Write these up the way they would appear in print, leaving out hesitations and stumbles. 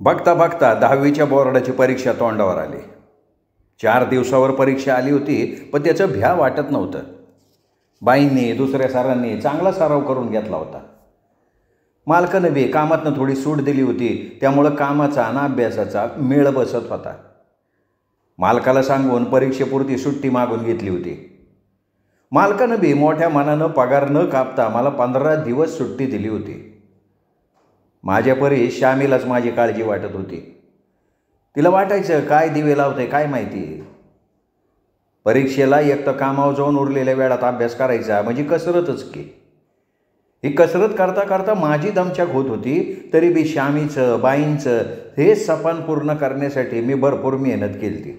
बघता बघता 10वीच्या बोर्डाची परीक्षा तोंडावर आली. 4 दिवसावर परीक्षा आली होती, पण त्याचं भ्या वाटत नव्हतं. बाईंनी दुसऱ्या सरांनी चांगला सराव करून घेतला होता. मालकानं बी कामातनं थोडी सूट दिली होती, त्यामुळं कामाचा आणि अभ्यासाचा मेळ बसत होता. मालकाला सांगून परीक्षेपुरती सुट्टी मागून घेतली होती. मालकानं बी मोठ्या मनानं पगार न कापता मला 15 दिवस सुट्टी दिली होती. माझ्या परी श्यामीलाच माझी काळजी वाटत होती. तिला वाटायचं काय दिवे लावते काय माहिती. परीक्षेला एक तर कामावर जाऊन उरलेल्या वेळात अभ्यास करायचा म्हणजे कसरतच की. ही कसरत करता करता माझी दमछाक होत होती, तरी बी श्यामीचं बाईंचं हे सपन पूर्ण करण्यासाठी मी भरपूर मेहनत केली होती.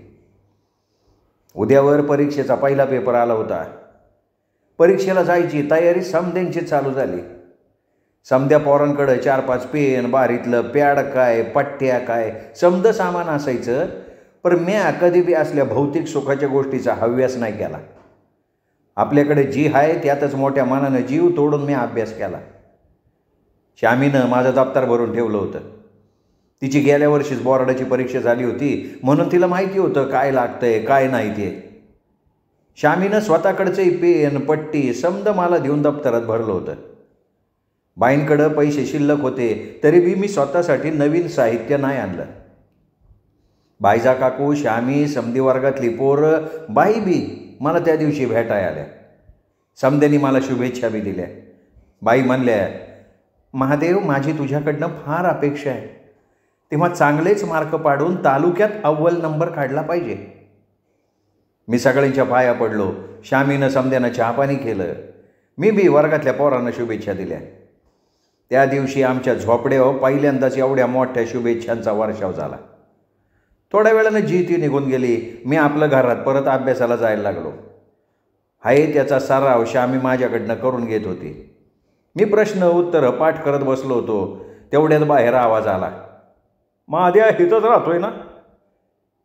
उद्यावर परीक्षेचा पहिला पेपर आला होता. परीक्षेला जायची तयारी समद्यांची चालू झाली. समद्या पोरांकडं 4-5 पेन, बारीतलं पॅड काय, पट्ट्या काय, समद सामान असायचं. पण म्या कधी बी असल्या भौतिक सुखाच्या गोष्टीचा हव्यास नाही केला. आपल्याकडे जी आहे त्यातच मोठ्या मनानं जीव तोडून मी अभ्यास केला. श्यामीनं माझं दप्तर भरून ठेवलं होतं. तिची गेल्या वर्षीच बोर्डाची परीक्षा झाली होती, म्हणून तिला माहिती होतं काय लागतंय काय नाही ते. श्यामीनं स्वतःकडचे पेन पट्टी समद मला देऊन दप्तरात भरलं होतं. बाईंकडं पैसे शिल्लक होते, तरी बी मी स्वतःसाठी नवीन साहित्य नाही आणलं. बाईजा काकू, श्यामी, समधी वर्गातली पोरं, बाई बी मला त्या दिवशी भेटायला आल्या. समध्यांनी मला शुभेच्छा बी दिल्या. बाई म्हणल्या, महादेव माझी तुझ्याकडनं फार अपेक्षा आहे, तेव्हा चांगलेच मार्क पाडून तालुक्यात अव्वल नंबर काढला पाहिजे. मी सगळ्यांच्या पाया पडलो. श्यामीनं समध्यानं चहापाणी केलं. मी बी वर्गातल्या पोरांना शुभेच्छा दिल्या. त्या दिवशी आमच्या झोपड्यावर पहिल्यांदाच एवढ्या मोठ्या शुभेच्छांचा वर्षाव झाला. थोड्या वेळानं जी ती निघून गेली. मी आपलं घरात परत अभ्यासाला जायला लागलो. हाय त्याचा सराव श्यामी माझ्याकडनं करून घेत होती. मी प्रश्न उत्तरं पाठ करत बसलो होतो. तेवढ्यात बाहेर आवाज आला, महाद्या इथंच राहतोय ना?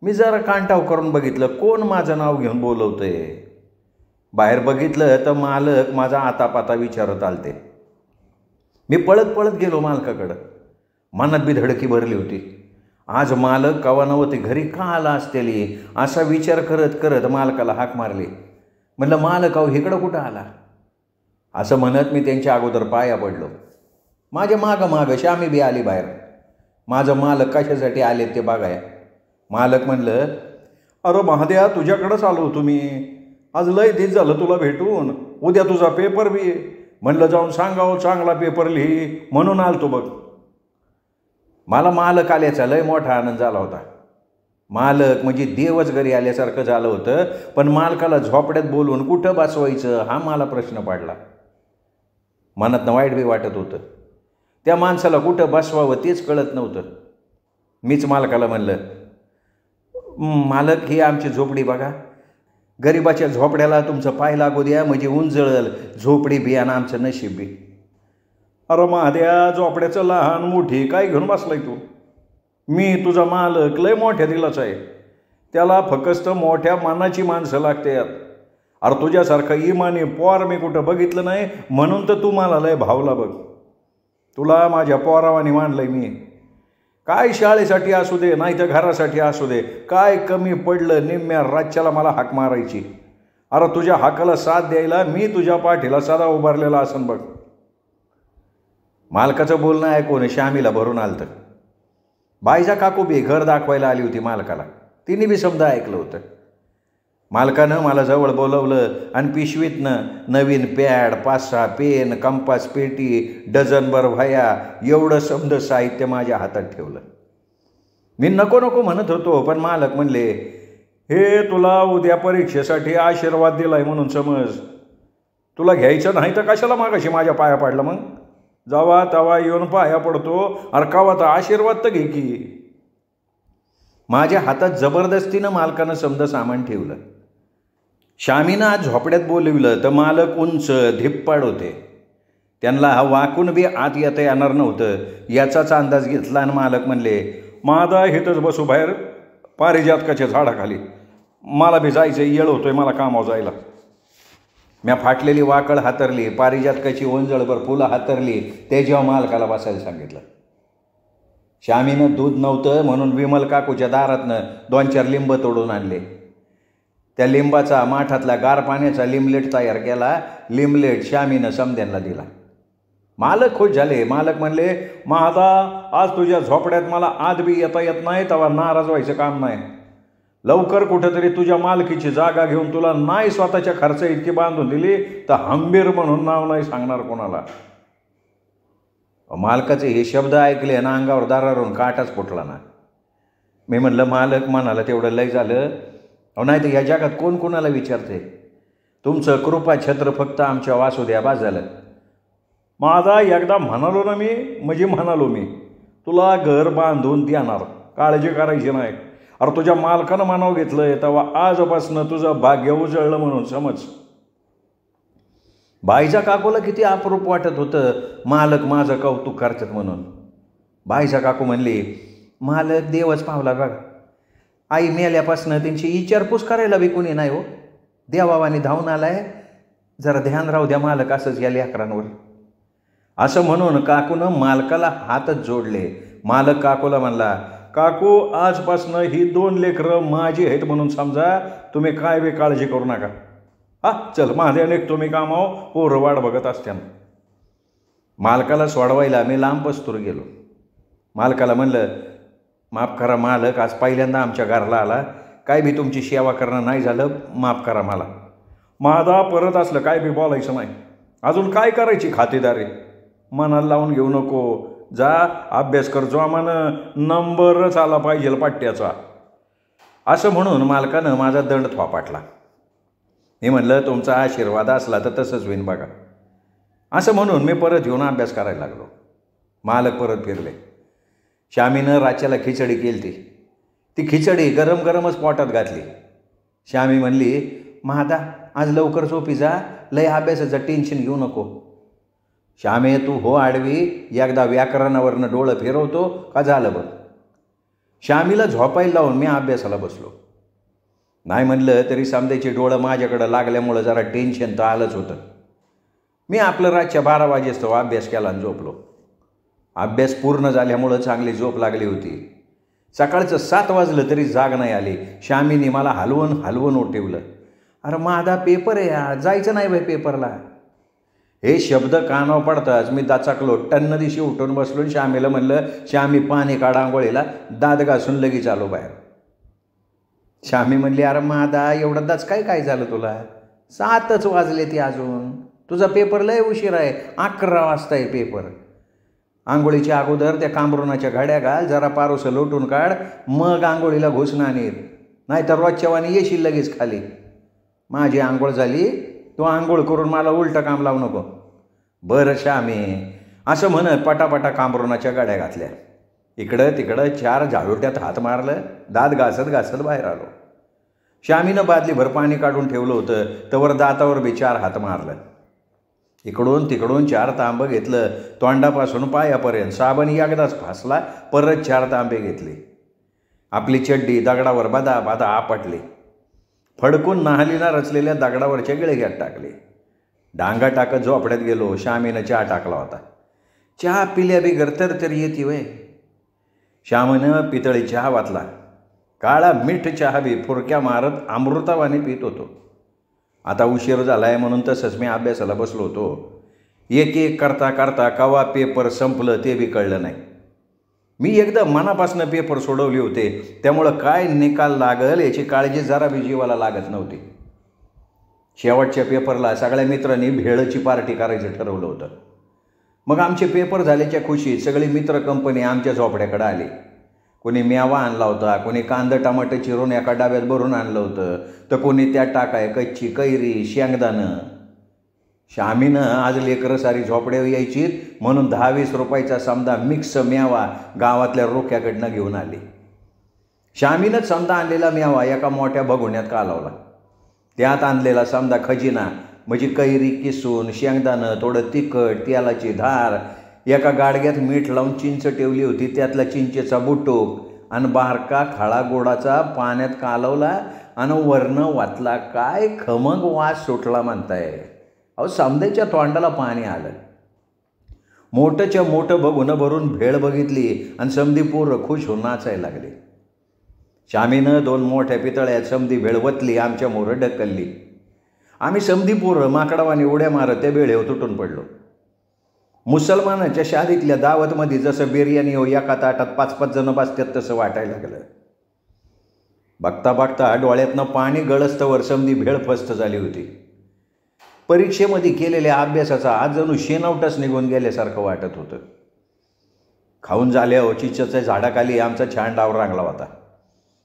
मी जरा कांटाव करून बघितलं, कोण माझं नाव घेऊन बोलवतंय. बाहेर बघितलं तर मालक माझा आतापाता विचारत आलते. मी पळत पळत गेलो मालकाकडं. मनात बी धडकी भरली होती. आज मालक कवा नव्हते घरी का आला असतेली असा विचार करत करत मालकाला हाक मारली. म्हणलं, मालक अहो इकडं कुठं आला? असं म्हणत मी त्यांच्या अगोदर पाया पडलो. माझ्या मागं श्यामी बी आली बाहेर. माझं मालक कशासाठी आले ते बघाय. मालक म्हणलं, अरे महाद्या तुझ्याकडंच आलो होतो मी. आज लय दिस झालं तुला भेटून. उद्या तुझा पेपर बी. म्हणलं जाऊन सांगावं चांगला पेपर लिही म्हणून आलतो बघ. मला मालक आल्याचा लय मोठा आनंद झाला होता. मालक म्हणजे देवच घरी आल्यासारखं झालं होतं. पण मालकाला झोपड्यात बोलवून कुठं बसवायचं हा मला प्रश्न पडला. मनातनं वाईट बी वाटत होतं. त्या माणसाला कुठं बसवावं तेच कळत नव्हतं. मीच मालकाला म्हणलं, मालक ही आमची झोपडी बघा. गरिबाच्या झोपड्याला तुमचं पाय लागू द्या म्हणजे उंजळल झोपडी बी आणि आमचं नशीब बी. अरे महाद्या झोपड्याचं लहान मोठी काय घेऊन बसलाय तू? मी तुझा मालक लय मोठ्या दिलाच आहे. त्याला फक्त मोठ्या मनाची माणसं लागतात. अरे तुझ्यासारखं इमानी पोर मी कुठं बघितलं नाही, म्हणून तर तू मला लय भावला बघ. तुला माझ्या पोरावानी मानलंय मी. काय शाळेसाठी असू दे नाही तर घरासाठी असू दे, काय कमी पडलं निम्म्या राज्याला मला हाक मारायची. अरे तुझ्या हाकाला साथ द्यायला मी तुझ्या पाठीला सदा उभारलेला असन बघ. मालकाचं बोलणं ऐकून श्यामीला भरून आलतं. बाईजा काकू बी घर दाखवायला आली होती मालकाला. तिने बी समजा ऐकलं होतं. मालकानं मला जवळ बोलवलं आणि पिशवीतनं नवीन पॅड, 5-6 पेन, कंपास पेटी, डझनभर वह्या एवढं समद साहित्य माझ्या हातात ठेवलं. मी नको नको म्हणत होतो, पण मालक म्हणले, हे तुला उद्या परीक्षेसाठी आशीर्वाद दिलाय म्हणून समज. तुला घ्यायचं नाही तर कशाला मागाशी माझ्या पाया पाडलं मग? जावा तवा येऊन पाया पडतो. अरे कावा तर आशीर्वाद तर घे की. माझ्या हातात जबरदस्तीनं मालकानं समद सामान ठेवलं. श्यामीनं आज झोपड्यात बोलविलं तर मालक उंच धिप्पाड होते. त्यांना हा वाकून बी आत येता येणार नव्हतं याचाच अंदाज घेतला आणि मालक म्हणले, माझा हेतच बसू बाहेर पारिजातकाच्या झाडाखाली. मला बी जायचं येळ होतोय मला कामावर जायला. म्या फाटलेली वाकळ हातरली, पारिजातकाची ओंजळभर फुलं हातरली, ते जेव्हा मालकाला बसायला सांगितलं. श्यामीनं दूध नव्हतं म्हणून विमल काकूच्या दारातनं 2-4 लिंब तोडून आणले. त्या लिंबाचा माठातला गार पाण्याचा लिमलेट तयार केला. लिमलेट श्यामीनं समद्यांना दिला. मालक खुश झाले. मालक म्हणले, महादा आज तुझ्या झोपड्यात मला आत बी येता येत नाही, तेव्हा नाराज व्हायचं काम नाही. लवकर कुठंतरी तुझ्या मालकीची जागा घेऊन तुला नाही स्वतःच्या खर्च इतकी बांधून दिली तर हंबीर म्हणून नाव नाही सांगणार कोणाला. मालकाचे हे शब्द ऐकले ना अंगावर दारावरून काटाच फुटला ना. मी म्हणलं, मालक म्हणाला तेवढं लय झालं. नाही तर या जगात कोण कोणाला विचारते. तुमचं कृपा छत्र फक्त आमच्या वासुद्या बाज झालं. माझा एकदा म्हणालो ना मी म्हणजे म्हणालो मी, तुला घर बांधून देणार, काळजी करायची नाही. अरे तुझ्या मालकानं मानाव घेतलंय तेव्हा आजपासनं तुझं भाग्य उजळलं म्हणून समज. बाईच्या काकूला किती अप्रूप वाटत होतं मालक माझं कौतुक करतात म्हणून. बाईच्या काकू म्हणली, मालक देवच पावला बघा. आई मेल्यापासनं त्यांची विचारपूस करायला बी कोणी नाही हो. देवावानी धावून आलाय, जरा ध्यान राहू द्या मालक असंच या लेकरांवर. असं म्हणून काकूनं मालकाला हातच जोडले. मालक काकूला म्हणला, काकू आजपासनं ही 2 लेकरं माझी आहेत म्हणून समजा, तुम्ही काय बी काळजी करू नका. चल माझ्या लेख तुम्ही कामाव, पोरं वाट बघत असत्या. मालकाला सोडवायला मी लांब पस्तूर गेलो. मालकाला म्हणलं, माफ करा मालक, आज पहिल्यांदा आमच्या घराला आला, काय बी तुमची सेवा करणं नाही झालं, माफ करा मला. माझा परत असलं काय बी बोलायचं नाही. अजून काय करायची खातेदारी, मनाला लावून घेऊ नको. जा अभ्यास कर, जो आम्हाला नंबरच आला पाहिजे पाट्याचा. असं म्हणून मालकानं माझा दंड थोपाटला. मी म्हणलं, तुमचा आशीर्वाद असला तर तसंच होईन बघा. असं म्हणून मी परत येऊन अभ्यास करायला लागलो. मालक परत फिरले. श्यामीनं राच्याला खिचडी केली. ती खिचडी गरम गरमच पोटात घातली. श्यामी म्हणली, महादा आज लवकर झोपी जा, लय अभ्यासाचं टेन्शन घेऊ नको. श्यामे तू हो आडवी, एकदा व्याकरणावरनं डोळं फिरवतो का झालं बघ. श्यामीला झोपायला लावून मी अभ्यासाला बसलो. नाही म्हणलं तरी समजायची डोळं माझ्याकडं लागल्यामुळं जरा टेन्शन तर आलंच होतं. मी आपलं रातच्या 12 वाजेस्तव अभ्यास केला आणि झोपलो. अभ्यास पूर्ण झाल्यामुळं चांगली झोप लागली होती. सकाळचं 7 वाजलं तरी जाग नाही आली. श्यामीने मला हलवून उठवलं. अरे माझा पेपर आहे या, जायचं नाही बाई पेपरला. हे शब्द कानावर पडताच मी दाचाकलो. टन्न दिवशी उठून बसलो. श्यामीला म्हणलं, श्यामी पाणी काढा आंघोळीला, दात घासून लगेच आलो बाहेर. श्यामी म्हणली, अरे मादा एवढं दाच काय झालं तुला, 7च वाजले ती अजून, तुझा पेपर लय उशीर आहे, 11 वाजता आहे पेपर. आंघोळीच्या अगोदर त्या कांबरुणाच्या घड्या घाल, जरा पारोसं लोटून काढ, मग आंघोळीला घुसणं आणीत, नाही तर रोजच्या वाणी येशील लगेच खाली. माझी आंघोळ झाली, तू आंघोळ करून मला उलटं काम लावू नको. बरं श्यामी, असं म्हणत पटापटा कांबरुणाच्या गाड्या घातल्या. इकडं तिकडं 4 झाडोट्यात हात मारलं, दात घासत बाहेर आलो. श्यामीनं बादलीभर पाणी काढून ठेवलं होतं, तवर दातावर बी 4 हात मारलं. इकडून तिकडून 4 तांबं घेतलं, तोंडापासून पायापर्यंत. साबण एकदाच फासला, परत 4 तांबे घेतले. आपली चड्डी दगडावर बादा आपटली. फडकून नाहलीना रचलेल्या दगडावरच्या गिळग्यात टाकले. डांगा टाकत झोपड्यात गेलो. श्यामीनं चहा टाकला होता. चहा पिल्या बिगर तर येते वय. श्यामीनं पितळी चहा वाचला. काळा मीठ चहा बी फुरक्या मारत अमृतावाने पित होतो. आता उशीर झाला आहे म्हणून तसंच मी अभ्यासाला बसलो होतो. एक करता करता कवा पेपर संपलं ते बी कळलं नाही. मी एकदा मनापासून पेपर सोडवले होते, त्यामुळं काय निकाल लागल याची काळजी जरा बी जीवाला लागत नव्हती. शेवटच्या पेपरला सगळ्या मित्रांनी भेळची पार्टी करायचं ठरवलं होतं. मग आमचे पेपर झाल्याच्या खुशीत सगळी मित्र कंपनी आमच्या झोपड्याकडे आली. कोणी मेवा आणला होता, कोणी कांदा टमाटर चिरून एका डब्यात भरून आणलं होतं, तर कोणी त्यात टाकाय कच्ची कैरी, शेंगदाणं. श्यामीनं आज लेकरं सारी झोपड्यावर यायची म्हणून 10-20 रुपयाचा समदा मिक्स मेवा गावातल्या रोक्याकडनं घेऊन आली. श्यामीनं समदा आणलेला मेवा एका मोठ्या भगोण्यात कालवला. त्यात आणलेला समदा खजिना म्हणजे कैरी किसून, शेंगदाणं, थोडं तिखट, तेलाची धार, एका गाडग्यात मीठ लावून चिंच ठेवली होती, त्यातला चिंचेचा बुटूक आणि बारका खळा गोडाचा पाण्यात कालवला आणि वरनं वाचला. काय खमंग वास सुटला म्हणताय. अहो समद्याच्या तोंडाला पाणी आलं. मोठंच्या मोठं बघून भरून भेळ बघितली आणि समधी पोरं खुश होऊन नाचायला लागले. श्यामीनं 2 मोठ्या पितळ्यात समधी भेळ वतली, आमच्या मोरं ढकलली. आम्ही समधी पोरं माकडावानी उड्या मारत त्या भेळेवर तुटून पडलो. मुसलमानाच्या शादीतल्या दावतमध्ये जसं बिर्याणी हो एका ताटात 5-5 जण बसतात तसं वाटायला लागलं. बघता बघता डोळ्यातनं पाणी गळस्तवर समधी भेळ फस्त झाली होती. परीक्षेमध्ये केलेल्या अभ्यासाचा आज जणू शेणावटच निघून गेल्यासारखं वाटत होतं. खाऊन झाल्यावर चिंचेच्या झाडाखाली आमचा छान डाव रांगला होता.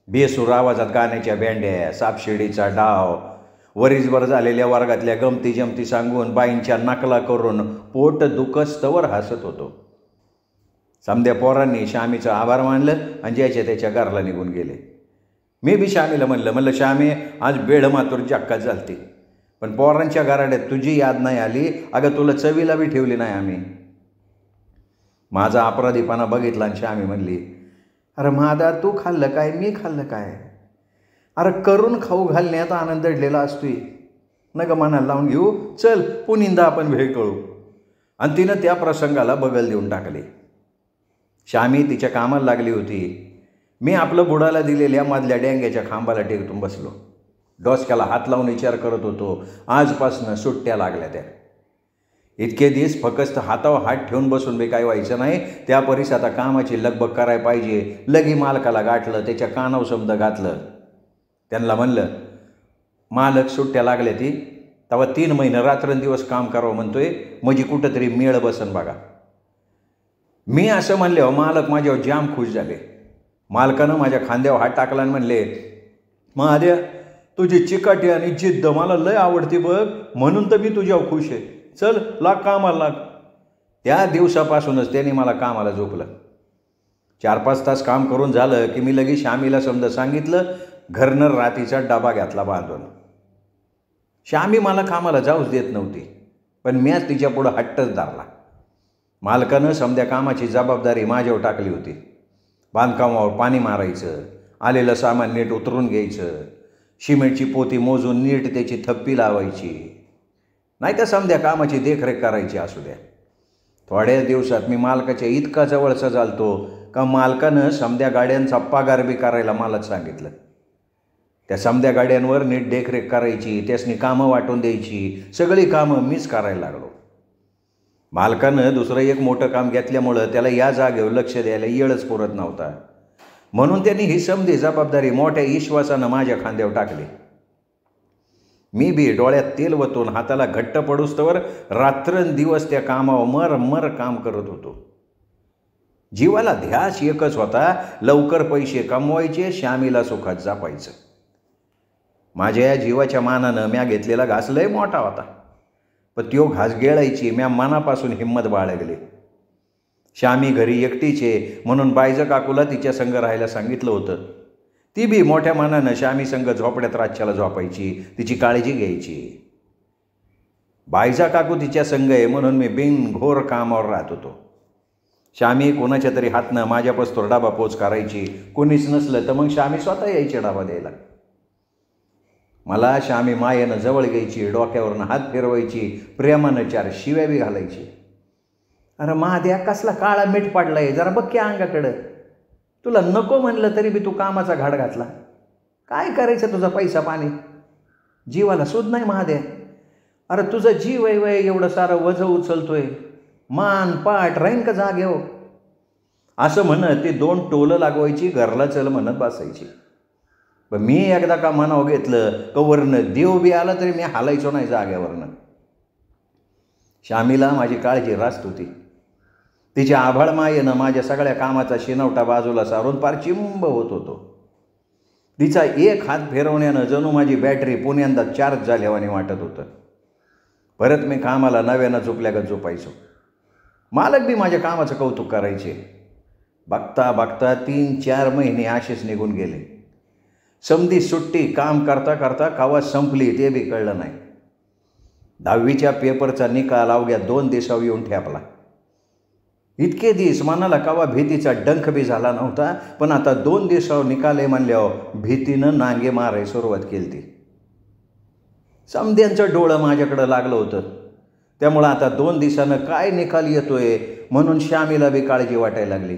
बेसूर आवाजात गाण्याच्या बँड्या, सापशिडीचा डाव, वरीसभर झालेल्या वर्गातल्या गमती जमती सांगून बाईंच्या नकला करून पोट दुखस्तवर हसत होतो. समध्या पोरांनी श्यामीचं आभार मानलं आणि ज्याच्या त्याच्या घरला निघून गेले. मी बी श्यामीला म्हणलं श्यामी, आज बेड मातूर जक्का झालती, पण पोरांच्या घराड्यात तुझी याद नाही आली. अगं तुला चवीला बी ठेवली नाही आम्ही. माझा अपराधीपणा बघितला आणि श्यामी म्हणली, अरे मादा, तू खाल्लं काय, मी खाल्लं काय? अरे करून खाऊ घालण्यात आनंद दडलेला असतोय. नग मनाला लावून घेऊ, चल पुनिंदा आपण भेळ कळू. आणि तिनं त्या प्रसंगाला बगल देऊन टाकले. श्यामी तिच्या कामाला लागली होती. मी आपलं बुडाला दिलेल्या मधल्या डेंग्याच्या खांबाला टेकून बसलो. डोसक्याला हात लावून विचार करत होतो, आजपासनं सुट्ट्या लागल्या त्या. इतके दिवस फक्त हातावर हात ठेवून बसून बी काय व्हायचं नाही. त्या परीस आता कामाची लगबग करायला पाहिजे. लगी मालकाला गाठलं, त्याच्या कानावर शब्द घातलं. त्यांना म्हणलं, मालक सुट्ट्या लागल्या ती तेव्हा 3 महिने रात्रंदिवस काम करावं म्हणतोय, म्हणजे कुठंतरी मेळ बसन बघा. मी असं म्हणल्यावर मालक माझ्यावर जाम खुश झाले. मालकानं माझ्या खांद्यावर हात टाकला आणि म्हणले, महाद्या, तुझी चिकाटी आणि जिद्द मला लय आवडते बघ, म्हणून तर मी तुझ्यावर खुश आहे. चल लाग कामाला लाग. त्या दिवसापासूनच त्याने मला कामाला झोपलं. 4-5 तास काम करून झालं की मी लगेच श्यामीला समजा सांगितलं, घरनं रातीचा डबा घातला बांधून. श्यामी मला कामाला जाऊच देत नव्हती, पण मीच तिच्या पुढं हट्टच धरला. मालकानं समध्या कामाची जबाबदारी माझ्यावर टाकली होती. बांधकामावर पाणी मारायचं, आलेलं सामान नीट उतरून घ्यायचं, सिमेंटची पोती मोजून नीट त्याची थप्पी लावायची, नाही तर समध्या कामाची देखरेख करायची असू द्या. थोड्या दिवसात मी मालकाच्या इतका जवळचा झालतो का मालकानं समध्या गाड्यांचा पगार बी करायला मलाच सांगितलं. त्या समध्या गाड्यांवर नीट देखरेख करायची, त्यासनी कामं वाटून द्यायची, सगळी कामं मीच करायला लागलो. मालकानं दुसरं एक मोठं काम घेतल्यामुळं त्याला या जागेवर लक्ष द्यायला येळच पुरत नव्हता. म्हणून त्यांनी ही समधी जबाबदारी मोठ्या विश्वासानं माझ्या खांद्यावर टाकली. मी बी डोळ्यात तेल वतून हाताला घट्ट पडूस्तवर रात्रंदिवस त्या कामावर मर काम करत होतो. जीवाला ध्यास एकच होता, लवकर पैसे कमवायचे, श्यामीला सुखात जपायचं. माझ्या या जीवाच्या मानानं म्या घेतलेला घास लय मोठा होता, पण त्यो घास गिळायची म्या मनापासून हिंमत बाळगली. श्यामी घरी एकटीचे म्हणून बायजा काकूला तिच्या संग राहायला सांगितलं होतं. ती बी मोठ्या मनानं श्यामी संग झोपड्यात रातच्याला झोपायची, तिची काळजी घ्यायची. बायजा काकू तिच्या संग आहे म्हणून मी बिनघोर कामावर राहत होतो. श्यामी कोणाच्या तरी हातनं माझ्यापासून डाबा पोच करायची, कोणीच नसलं तर मग श्यामी स्वतः यायची डाबा द्यायला. मला श्यामी मायेनं जवळ घ्यायची, डोक्यावरनं हात फिरवायची, प्रेमानं 4 शिव्या बी घालायची. अरे महाद्या, कसला काळा मीठ पाडलाय, जरा बघ की अंगाकडं. तुला नको म्हणलं तरी बी तू कामाचा घाट घातला. काय करायचं तुझा पैसा पाणी, जीवाला सुद्धा नाही महाद्या. अरे तुझा जीव वय एवढं सारं वजं उचलतोय, मान पाठ राहीन का जागेव. असं म्हणत ते 2 टोलं लागवायची, घरला चल म्हणत बसायची. पण मी एकदा का मनावर घेतलं का वरनं देव बी आला तरी मी हालायचो नाही जाग्यावरनं. श्यामीला माझी काळजी रास्त होती. तिच्या आभाळ मायेनं माझ्या सगळ्या कामाचा शिनवटा बाजूला सारून पार चिंब होत होतो. तिचा एक हात फिरवण्यानं जणू माझी बॅटरी पुण्यांदा चार्ज झाल्यावानी वाटत होतं. परत मी कामाला नव्यानं झोपल्यागत झोपायचो. मालक बी माझ्या कामाचं कौतुक करायचे. बघता बघता 3-4 महिने असेच निघून गेले. समधी सुट्टी काम करता करता कवा संपली ते बी कळलं नाही. 10वीच्या पेपरचा निकाल अवघ्या 2 दिवसावर येऊन ठेपला. इतके दिवस मनाला कवा भीतीचा डंख बी झाला नव्हता, पण आता 2 दिवसावर निकाल आहे म्हणल्यावर भीतीनं नांगे मारायला सुरुवात केली. ती समध्यांचं डोळं माझ्याकडं लागलं होतं. त्यामुळं आता 2 दिवसानं काय निकाल येतोय म्हणून श्यामीला बी काळजी वाटायला लागली.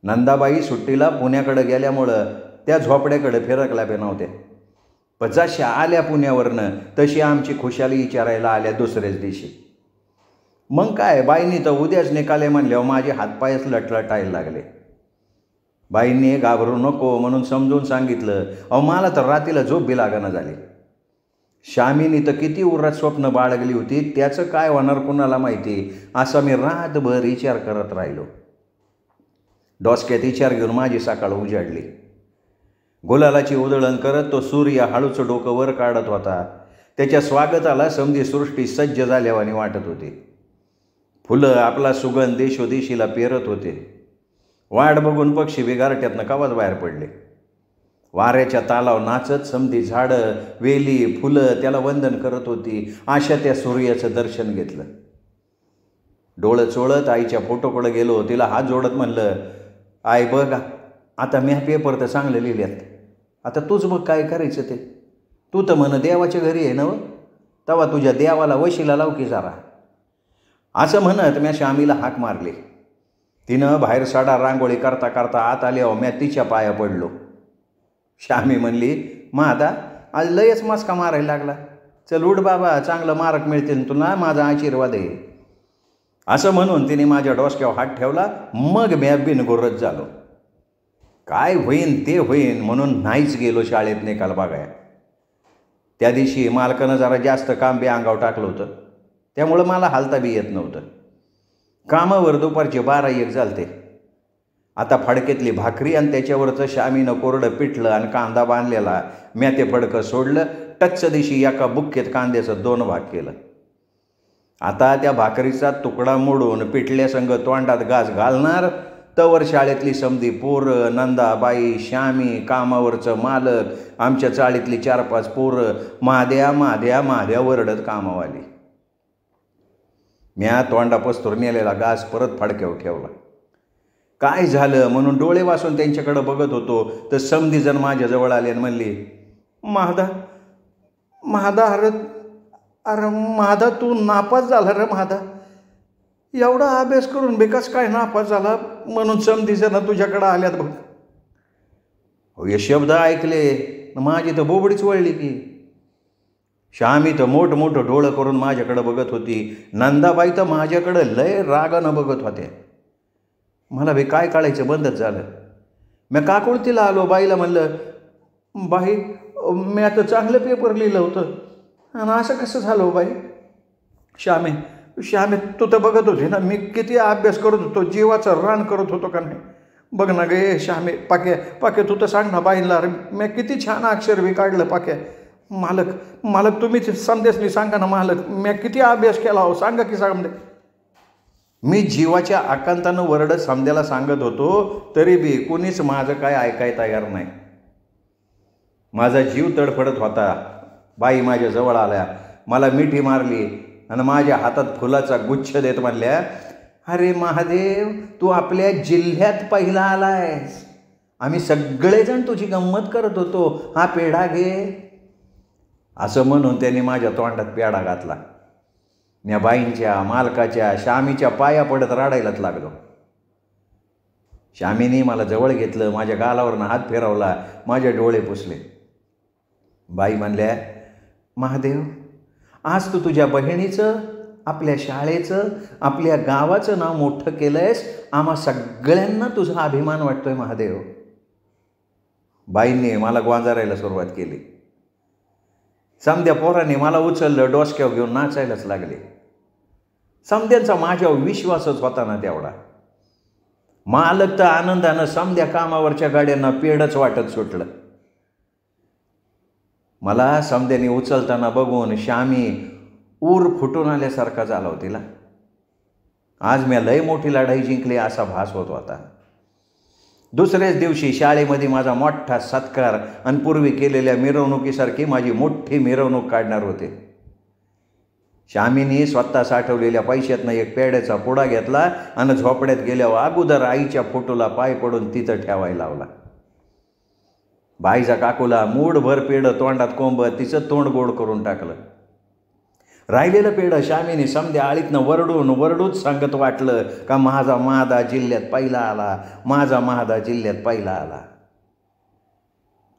नंदाबाई सुट्टीला पुण्याकडे गेल्यामुळं त्या झोपड्याकडे फिरकल्या बी नव्हत्या. पण जशा आल्या पुण्यावरनं तशी आमची खुशाली विचारायला आल्या दुसऱ्याच दिवशी. मग काय, बाईंनी तर उद्याच निकाले म्हणल्यावर माझे हातपायच लटलटायला लागले. बाईंनी घाबरू नको म्हणून समजून सांगितलं. मला तर रात्रीला झोप बी लागणं झाली. श्यामीनी तर किती उरात स्वप्न बाळगली होती, त्याचं काय होणार कुणाला माहिती, असा मी रातभर विचार करत राहिलो. डोसक्यात विचार घेऊन माझी सकाळ उजाडली. गुलालाची उधळण करत तो सूर्य हळूचं डोकं वर काढत होता. त्याच्या स्वागताला समधी सृष्टी सज्ज झाल्यावानी वाटत होती. फुलं आपला सुगंध देशोदेशीला पेरत होते. वाट बघून पक्षी बिगारट्यातनं कवाच बाहेर पडले. वाऱ्याच्या तालाव नाचत समधी झाडं, वेली, फुलं त्याला वंदन करत होती. अशा त्या सूर्याचं दर्शन घेतलं. डोळं चोळत आईच्या फोटोकडे गेलो. तिला हात जोडत म्हणलं, आई बघ, आता मी पेपर तर चांगले लिहिल्यात, आता तूच बघ काय करायचं ते. तू तर म्हण देवाच्या घरी आहे ना, तेव्हा तुझ्या देवाला वशीला लाव की जरा. असं म्हणत मी श्यामीला हाक मारली. तिनं बाहेर साडा रांगोळी करता करता आत आल्यावर मी तिच्या पाया पडलो. श्यामी म्हणली, आता आज लयच मस्का मारायला लागला, चल उठ बाबा, चांगलं मार्क मिळतील तुला, माझा आशीर्वाद आहे. असं म्हणून तिने माझ्या डोसक्यावर हात ठेवला. मग मी बिनगोरच झालो. काय होईन ते होईन म्हणून नाहीच गेलो शाळेत निकाल बघाय. त्या दिवशी मालकानं जरा जास्त काम बी अंगावर टाकलं होतं, त्यामुळं मला हालता बी येत नव्हतं. कामावर दुपारचे 12-1 झालते. आता फडक्यातली भाकरी आणि त्याच्यावरचं श्यामीनं कोरडं पिठलं आणि कांदा बांधलेला, मी ते फडकं सोडलं. टच्च दिवशी एका बुक्केत कांद्याचं 2 भाग केलं. आता त्या भाकरीचा तुकडा मोडून पिठल्यासंग तोंडात घास घालणार, तवर शाळेतली समधी पोरं, नंदाबाई, श्यामी, कामावरचं मालक, आमच्या चाळीतली 4-5 पोरं महाद्या महाद्या महाद्या वरडत कामावर आली. म्या तोंडापस्तूर नेलेला घास परत फडक्यावर ठेवला. काय झालं म्हणून डोळे वासून त्यांच्याकडे बघत होतो तर समधी जण माझ्याजवळ आले आणि म्हणली, महादा महादा, अरे महादा, तू नापास झाला रे महादा, एवढा अभ्यास करून बेकास काय नापास झाला म्हणून समधी जण तुझ्याकडं आल्यात बघ. हे शब्द ऐकले माझी तर बोबडीच वळली की. श्यामी तर मोठमोठं डोळं करून माझ्याकडं बघत होती. नंदाबाई तर माझ्याकडं लय रागानं बघत होत्या. मला बी काय काढायचं बंदच झालं. मी काकुळतीला आलो. बाईला म्हणलं, बाई मी आता चांगलं पेपर लिहिलं होतं आणि असं कसं झालं बाई. श्यामे तू तर बघत होती ना मी किती अभ्यास करत होतो, जीवाचं रान करत होतो का नाही. बघ ना गे श्यामे, पाके तू तर सांग ना बाईला, मी किती छान अक्षर बी काढलं पाक्या. मालक तुम्ही संदेशनी सांगा ना मालक, मी किती अभ्यास केला हो, सांगा की समदे. मी जीवाच्या आकांतानं वरडत समद्याला सांगत होतो, तरी बी कोणीच माझं काय ऐकाय तयार नाही. माझा जीव तडफडत होता. बाई माझ्या जवळ आल्या, मला मिठी मारली आणि माझ्या हातात फुलाचा गुच्छ देत म्हणल्या, अरे महादेव, तू आपल्या जिल्ह्यात पहिला आलायस. आम्ही सगळेजण तुझी गंमत करत होतो, हा पेढा घे. असं म्हणून त्यांनी माझ्या तोंडात पेढा घातला. मी बाईंच्या, मालकाच्या, श्यामीच्या पाया पडत रडायलाच लागलो. श्यामीने मला जवळ घेतलं, माझ्या गालावरनं हात फिरवला, माझे डोळे पुसले. बाई म्हणल्या, महादेव, आज तू तुझ्या बहिणीचं, आपल्या शाळेचं, आपल्या गावाचं नाव मोठं केलंयस. आम्हा सगळ्यांना तुझा अभिमान वाटतोय महादेव. बाईंनी मला ग्वांजारायला सुरुवात केली. समद्या पोरांनी मला उचललं, डोसक्यावर घेऊन नाचायलाच लागले. समद्यांचा माझ्यावर विश्वासच होता ना तेवढा. मालक तर आनंदानं समद्या कामावरच्या गाड्यांना पेढच वाटत सुटलं. मला समद्याने उचलताना बघून श्यामी ऊर फुटून आल्यासारखा झाला होता तिला. आज मी लय मोठी लढाई जिंकली असा भास होत होता. दुसऱ्याच दिवशी शाळेमध्ये माझा मोठा सत्कार आणि पूर्वी केलेल्या मिरवणुकीसारखी माझी मोठी मिरवणूक काढणार होते. श्यामीने स्वतः साठवलेल्या पैशातनं एक पेढ्याचा पुडा घेतला आणि झोपड्यात गेल्यावर अगोदर आईच्या फोटोला पाय पडून तिथं ठेवायला लावला. बाईच्या काकूला मूडभर पेढं तोंडात कोंबत तिचं तोंड गोड करून टाकलं. राहिलेलं पेढं श्यामीने समध्या आळीतनं वरडून वरडूच सांगत वाटलं का माझा महादा जिल्ह्यात पहिला आला, माझा महादा जिल्ह्यात पहिला आला.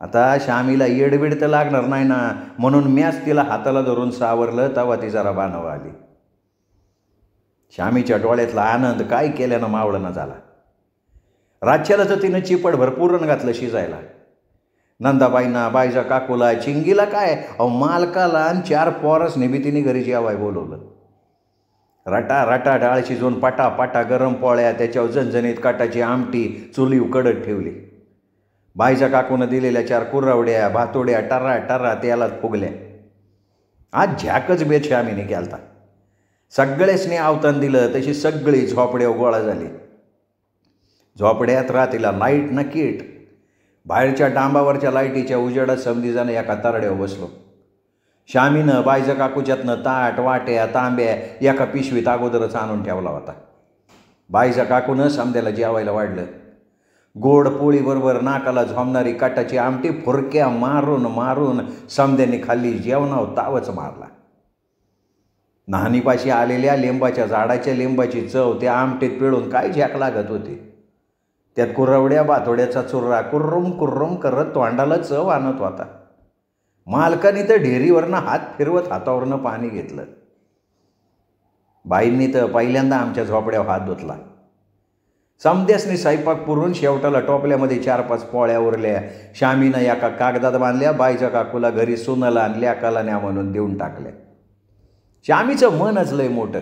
आता श्यामीला येडबीड तर लागणार नाही ना, म्हणून मॅच तिला हाताला धरून सावरलं. तेव्हा ती जरा बाणव आली. श्यामीच्या डोळ्यातला आनंद काय केल्यानं मावळणं झाला. रातच्याला तर तिनं चिपटभर पुरण घातलं शिजायला. नंदाबाईंना, बाईजा काकूला, चिंगीला काय, मालकाला आणि 4 पोरसने बी तिने घरी जेवाय बोलवलं. रटा रटा डाळ शिजवून पाटा पाटा गरम पोळ्या, त्याच्यावर झणझणीत काटाची आमटी चुली उकडत ठेवली. बाईजा काकूनं दिलेल्या 4 कुरवड्या भातोड्या टरा टरा त्यालाच फुगल्या. आज झॅकच बेत श्यामीने केलता. सगळ्यासनी आवतान दिलं तशी सगळी झोपड्यावर गोळा झाली. झोपड्यात रात्रीला लाईट न कीट. बाहेरच्या डांबावरच्या लाईटीच्या उजेडात समधीजानं एका तरड्यावर बसलो. श्यामीनं बाईजा काकूच्यातनं ताट वाट्या तांब्या एका पिशवीत अगोदरच आणून ठेवला होता. बाईजा काकूनं समध्याला जेवायला वाढलं. गोड पोळीबरोबर नाकाला झोमणारी काटाची आमटी फुरक्या मारून मारून समध्याने खाल्ली. जेवणावर तावच मारला. नाहनीपाशी आलेल्या लिंबाच्या झाडाच्या लिंबाची चव त्या आमटीत पिळून काय झॅक लागत होती. त्यात कुरवड्या भातोड्याचा चुर्रा कुर्रुम कुर्रुम करत तोंडाला चव आणत होता. मालकाने तर ढेरीवरनं हात फिरवत हातावरनं पाणी घेतलं. बाईंनी तर पहिल्यांदा आमच्या झोपड्यावर हात धुतला. समध्यासनी स्वयंपाक पुरून शेवटाला टोपल्यामध्ये 4-5 पोळ्या उरल्या. श्यामीनं एका कागदात बांधल्या. बाईच्या काकूला घरी सुनाला आणि लेकाला न्या म्हणून देऊन टाकल्या. श्यामीचं मनच लय मोठं.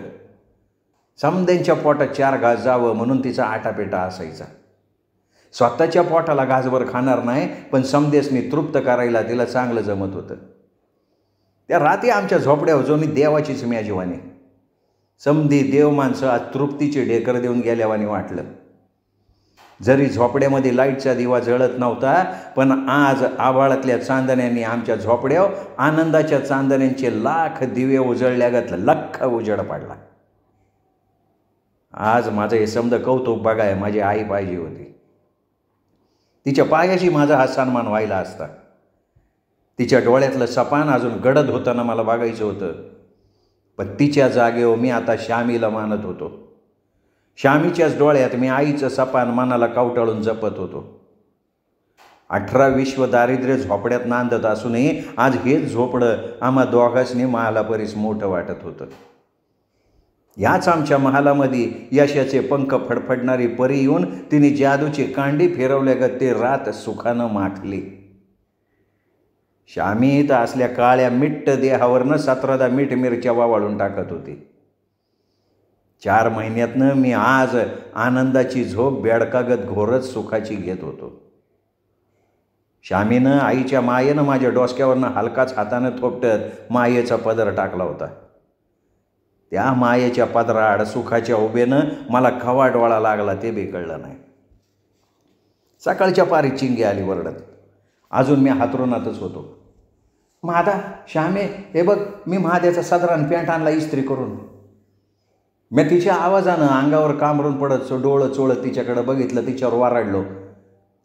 समध्यांच्या पोटात 4 घास जावं म्हणून तिचा आटापेटा असायचा. स्वतःच्या पोटाला घासभर खाणार नाही, पण समदेसनी तृप्त करायला तिला चांगलं जमत होतं. त्या रात्री आमच्या झोपड्यावर जोनी देवाचीच मेजवानी. समधी देव माणसं आज तृप्तीचे ढेकर देऊन गेल्यावानी वाटलं. जरी झोपड्यामध्ये लाईटचा दिवा जळत नव्हता, पण आज आभाळातल्या चांदण्यांनी आमच्या झोपड्यावर आनंदाच्या चांदण्यांचे लाख दिवे उजळल्यागत लख्ख उजळ पडला. आज माझं हे समद कौतुक बघाय माझी आई पाहिजे होती. तिच्या पायाशी माझा हा सन्मान व्हायला असता. तिच्या डोळ्यातलं सपान अजून गडद होताना मला बघायचं होतं. पण तिच्या जागेवर मी आता श्यामीला मानत होतो. श्यामीच्याच डोळ्यात मी आईचं सपान मनाला कवटाळून जपत होतो. 18 विश्व दारिद्र्य झोपड्यात नांदत असूनही आज हेच झोपडं आम्हा दोघांनी महाला परीस मोठं वाटत होतं. याच आमच्या महालामध्ये यशाचे पंख फडफडणारी परी येऊन तिने जादूची कांडी फिरवल्यागत ते रात सुखानं माखली. श्यामी तर असल्या काळ्या मिट्ट देहावरनं 17दा मीठ मिरच्या वाळून टाकत होती. 4 महिन्यातनं मी आज आनंदाची झोप बेडकागत घोरच सुखाची घेत होतो. श्यामीनं आईच्या मायेनं माझ्या डोसक्यावरनं हलकाच हातानं थोपटत मायेचा पदर टाकला होता. त्या मायेच्या पदराआड सुखाच्या उभेनं मला खवा डोळा लागला ते बी कळलं नाही. सकाळच्या पारी चिंगी आली वरडत. अजून मी हातरुणातच होतो. महादा, श्यामे, हे बघ मी महाद्याचा सदरान पॅन्ट आणला इस्त्री करून. मी तिच्या आवाजानं अंगावर कांबरून पडत डोळं चोळत तिच्याकडे बघितलं. तिच्यावर वाराडलो.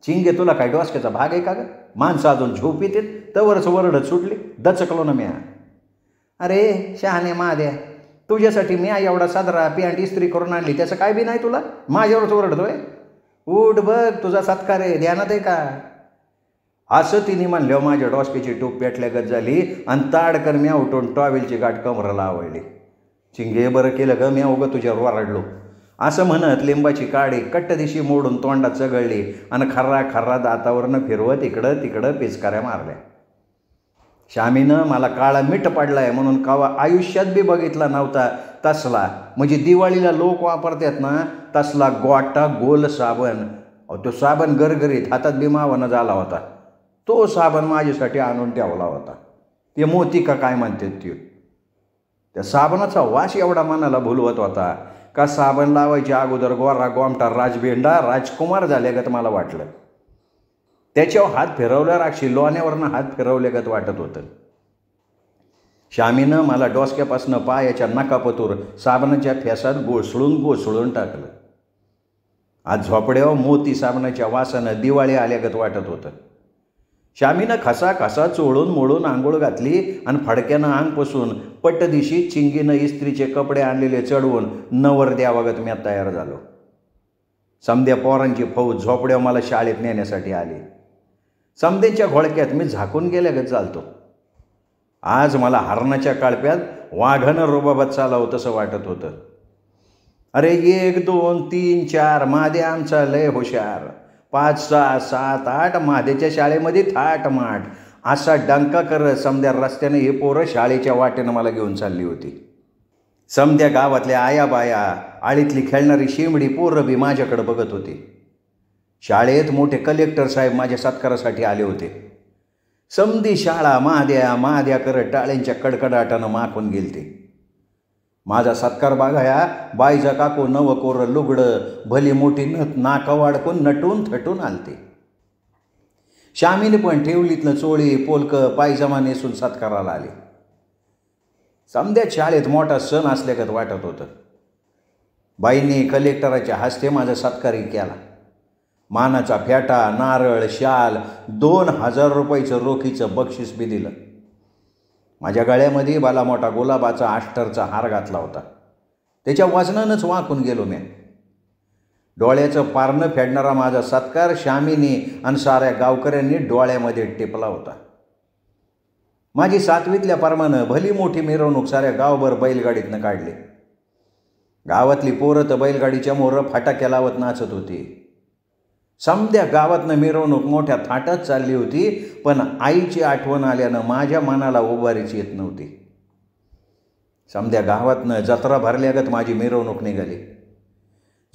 चिंगे, तुला काय डोसक्याचा भाग आहे का ग? माणसं अजून झोप येते तवरच वरडत सुटली. दचकलो ना म्या. अरे शहाणे महाद्या, तुझ्यासाठी मी एवढा सदरा पॅन्ट इस्त्री करून आणली, त्याचं काय बी नाही तुला? माझ्यावरच ओरडतोय. उठ बघ, तुझा सत्कार आहे, ध्यानात आहे का? असं तिने म्हणल्यावर माझ्या डोसक्याची टोप पेटल्यागत झाली आणि ताडकर म्या उठून टॉवेलची गाठ कमराला आवडली. चिंगे, बरं केलं ग, म्या उगं तुझ्यावर वारडलो असं म्हणत लिंबाची काडी कट्टदिशी मोडून तोंडात चगळली आणि खर्रा खर्रा दातावरनं फिरवत इकडं तिकडं पिचकाऱ्या मारल्या. श्यामीनं मला काळा मीठ पडलाय म्हणून कावा आयुष्यात बी बघितला नव्हता तसला, म्हणजे दिवाळीला लोक वापरतात ना तसला गोटा गोल साबण. तो साबण गरगरीत हातात बी मावनं झाला होता. तो साबण माझ्यासाठी आणून ठेवला होता. ते मोती का काय म्हणतात ते. त्या साबणाचा वास एवढा मनाला भुलवत होता का साबण लावायच्या अगोदर गोरा गोमटा राजबेंडा राजकुमार झाल्यागत मला वाटलं. त्याच्यावर हात फिरवल्यावर अक्षी लोण्यावरनं हात फिरवल्यागत वाटत होतं. श्यामीनं मला डोसक्यापासनं पायाच्या नकापतूर साबणाच्या फेसात गोसळून टाकलं. आज झोपड्यावर मोती साबणाच्या वासानं दिवाळी आल्यागत वाटत होतं. श्यामीनं खसा खसा चोळून मोडून आंघोळ घातली आणि फडक्यानं अंग पुसून पट्टदिशी चिंगीनं इस्त्रीचे कपडे आणलेले चढवून नवर द्यावागत मी तयार झालो. समद्या पोरांची फौज झोपड्या मला शाळेत नेण्यासाठी आली. समद्यांच्या घोळक्यात मी झाकून गेल्यागत चालतो. आज मला हरणाच्या काळप्यात वाघानं रोबाबात चालावं तसं वाटत होतं. अरे 1 2 3 4 महादे आमचा लय हुशार, 5 6 7 8 महादेच्या शाळेमध्ये थाटमाट असा डंका करत समद्या रस्त्याने हे पोरं शाळेच्या वाटेनं मला घेऊन चालली होती. समद्या गावातल्या आया बाया, आळीतली खेळणारी शिमडी पोरं बी माझ्याकडे बघत होती. शाळेत मोठे कलेक्टर साहेब माझ्या सत्कारासाठी आले होते. समधी शाळा महाद्या महाद्या करत टाळ्यांच्या कडकडाटानं माखून गेलते. माझा सत्कार बघाया बाईचा काकू नवं कोरं लुगडं भली मोठी नथ नाका वाडकून नटून थटून आलते. श्यामीने पण ठेवलीतनं चोळी पोलकं पायजमा नेसून सत्काराला आले. समद्या शाळेत मोठा सण असल्यागत वाटत होतं. बाईंनी कलेक्टराच्या हस्ते माझा सत्कारही केला. मानाचा फेटा, नारळ, शाल, 2000 रुपयाचं रोखीचं बक्षीस बी दिलं. माझ्या गळ्यामध्ये बाला मोठा गुलाबाचा आष्टरचा हार घातला होता. त्याच्या वजनानंच वाकून गेलो मी. डोळ्याचं पारणं फेडणारा माझा सत्कार श्यामीने आणि साऱ्या गावकऱ्यांनी डोळ्यामध्ये टिपला होता. माझी 7वीतल्या परमानं भली मोठी मिरवणूक साऱ्या गावभर बैलगाडीतनं काढली. गावातली पोरं तर बैलगाडीच्या मोरं फटाक्या लावत नाचत होती. समद्या गावातनं मिरवणूक मोठ्या थाटात चालली होती, पण आईची आठवण आल्यानं माझ्या मनाला उभारीच येत नव्हती. समद्या गावातनं जत्रा भरल्यागत माझी मिरवणूक निघाली.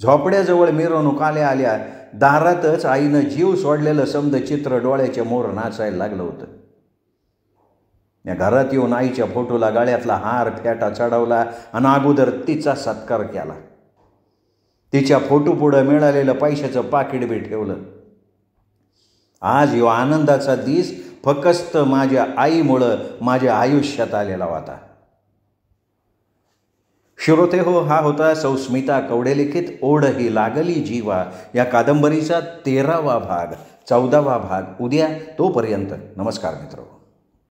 झोपड्याजवळ मिरवणूक आल्या आल्या दारातच आईनं जीव सोडलेलं समद चित्र डोळ्याच्या मोर नाचायला लागलं होतं. या घरात येऊन आईच्या फोटोला गळ्यातला हार फेटा चढवला आणि अगोदर तिचा सत्कार केला. तिच्या फोटोपुढं मिळालेलं पैशाचं पाकिट बी ठेवलं. आज यो आनंदाचा दिस फक्त माझ्या आईमुळं माझ्या आयुष्यात आलेला होता. श्रोते हो, हा होता स्मिता कवडे लिखित ओढ ही लागली जीवा या कादंबरीचा 13वा भाग, 14वा भाग उद्या. तोपर्यंत नमस्कार मित्र.